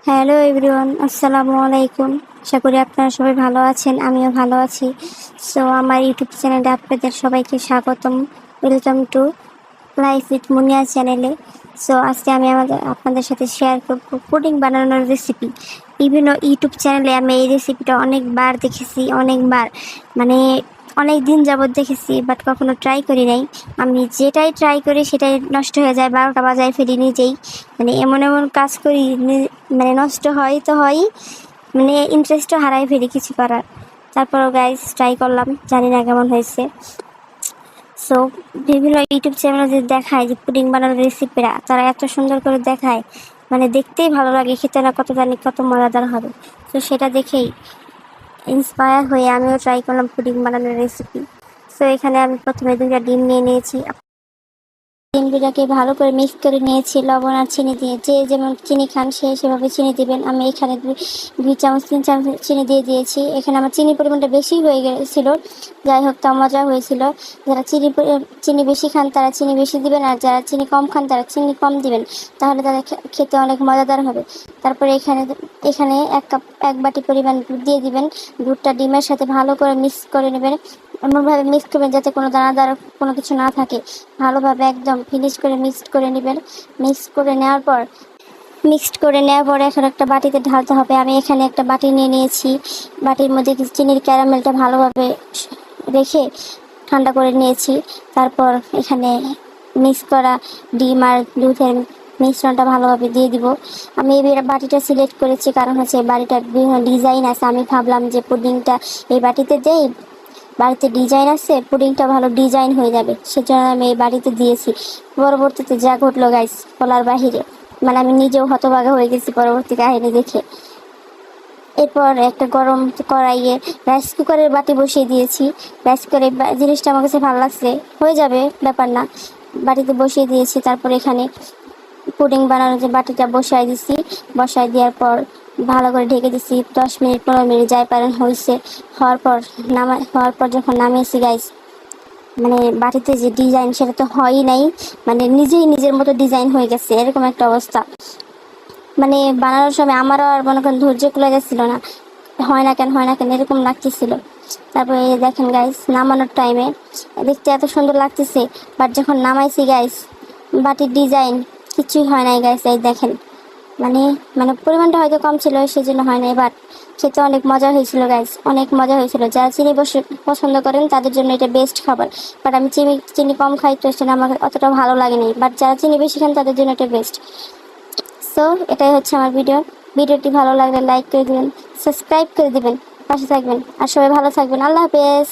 Hello everyone, আসসালামু আলাইকুম। আশা করি আপনারা সবাই ভালো আছেন, আমিও ভালো আছি। সো আমার ইউটিউব চ্যানেলে আপনাদের সবাইকে স্বাগতম। ওয়েলকাম টু লাইফ উইথ মুনিয়া চ্যানেলে। সো আজকে আমি আপনাদের সাথে শেয়ার করব পুডিং বানানোর রেসিপি। বিভিন্ন ইউটিউব চ্যানেলে আমি এই রেসিপিটা অনেকবার দেখেছি, মানে অনেক দিন যাবৎ দেখেছি, বাট কখনো ট্রাই করি নাই। আমি যেটাই ট্রাই করি সেটাই নষ্ট হয়ে যায়, 12টা বাজায় ফেলি নিজেই। মানে এমন এমন কাজ করি, মানে নষ্ট হয় তো হয়ই, মানে ইন্টারেস্টও হারাই ফেলি কিছু করার। তারপরও গাইস ট্রাই করলাম, জানি না কেমন হয়েছে। সো বিভিন্ন ইউটিউব চ্যানেলে যে দেখায় যে পুডিং বানানোর রেসিপিরা, তারা এত সুন্দর করে দেখায়, মানে দেখতেই ভালো লাগে, খেতে না কত জানি কত মজাদার হবে। তো সেটা দেখেই ইন্সপায়ার হয়ে আমিও ট্রাই করলাম পুডিং বানানোর রেসিপি। সো এখানে আমি প্রথমে 2টা ডিম নিয়ে নিয়েছি। ডিমগুলোকে ভালো করে মিক্স করে নিয়েছি লবণ আর চিনি দিয়ে। যে যেমন চিনি খান সে সেভাবে চিনি দিবেন। আমি এখানে 2 চামচ 3 চামচ চিনি দিয়ে দিয়েছি। এখানে আমার চিনির পরিমাণটা বেশি হয়ে গেছিলো, যাই হোক তা মজা হয়েছিল। যারা চিনি বেশি খান তারা চিনি বেশি দিবেন, আর যারা চিনি কম খান তারা চিনি কম দিবেন, তাহলে তাদের খেতে অনেক মজাদার হবে। তারপরে এখানে 1 বাটি পরিমাণ দুধ দিয়ে দিবেন। দুধটা ডিমের সাথে ভালো করে মিক্স করে নেবেন। এমনভাবে মিক্স করবেন যাতে কোনো দানাদার কোনো কিছু না থাকে। ভালোভাবে একদম ফিনিশ করে মিক্সড করে নেবেন। মিক্সড করে নেওয়ার পরে এখন একটা বাটিতে ঢালতে হবে। আমি এখানে একটা বাটি নিয়ে নিয়েছি। বাটির মধ্যে চিনির ক্যারামেলটা ভালোভাবে রেখে ঠান্ডা করে নিয়েছি। তারপর এখানে মিক্স করা ডিম আর দুধের মিশ্রণটা ভালোভাবে দিয়ে দিব। আমি এই বাটিটা সিলেক্ট করেছি কারণ হচ্ছে এই বাটিটার বিভিন্ন ডিজাইন আছে। আমি ভাবলাম যে পুডিংটা এই বাটিতে দেই, বাড়িতে ডিজাইন আছে, পুডিংটা ভালো ডিজাইন হয়ে যাবে, সেজন্য আমি এই বাড়িতে দিয়েছি। পরবর্তীতে যা ঘটলো গাইস বলার বাহিরে, মানে আমি নিজেও হতভাগা হয়ে গেছি পরবর্তী কাহিনী দেখে। এরপর একটা গরম কড়াইয়ে রাইস কুকারের বাটি বসিয়ে দিয়েছি। রাইস কুকারের জিনিসটা আমার কাছে ভালো লাগছে, হয়ে যাবে ব্যাপার না, বাটিতে বসিয়ে দিয়েছি। তারপর এখানে পুডিং বানানোর যে বাটিটা বসাই দিছি। বসাই দেওয়ার পর ভালো করে ঢেকে দিছি। 10 মিনিট 15 মিনিট যাই পারেন হয়েছে। হওয়ার পর যখন নামিয়েছি গাইস, মানে বাটিতে যে ডিজাইন সেটা তো হয়ই নাই, মানে নিজেই নিজের মতো ডিজাইন হয়ে গেছে, এরকম একটা অবস্থা। মানে বানানোর সময় আমারও আর মনে করেন ধৈর্য কুলা যাচ্ছিল না, হয় না কেন এরকম লাগতেছিল। তারপরে এই দেখেন গাইস, নামানোর টাইমে দেখতে এত সুন্দর লাগতেছে, বাট যখন নামাইছি গাইস, বাটির ডিজাইন কিছুই হয় নাই গাইস। এই দেখেন, মানে মানে পরিমাণটা হয়তো কম ছিল সেজন্য হয় নাই, বাট খেতে অনেক মজা হয়েছিল গাইস, অনেক মজা হয়েছিল। যারা চিনি পছন্দ করেন তাদের জন্য এটা বেস্ট খাবার, বাট আমি চিনি কম খাই তো সেটা আমার অতটা ভালো লাগেনি, বাট যারা চিনি বেশি খান তাদের জন্য এটা বেস্ট। সো এটাই হচ্ছে আমার ভিডিওটি ভালো লাগলে লাইক করে দিবেন, সাবস্ক্রাইব করে দিবেন, পাশে থাকবেন, আর সবাই ভালো থাকবেন। আল্লাহ হাফেজ।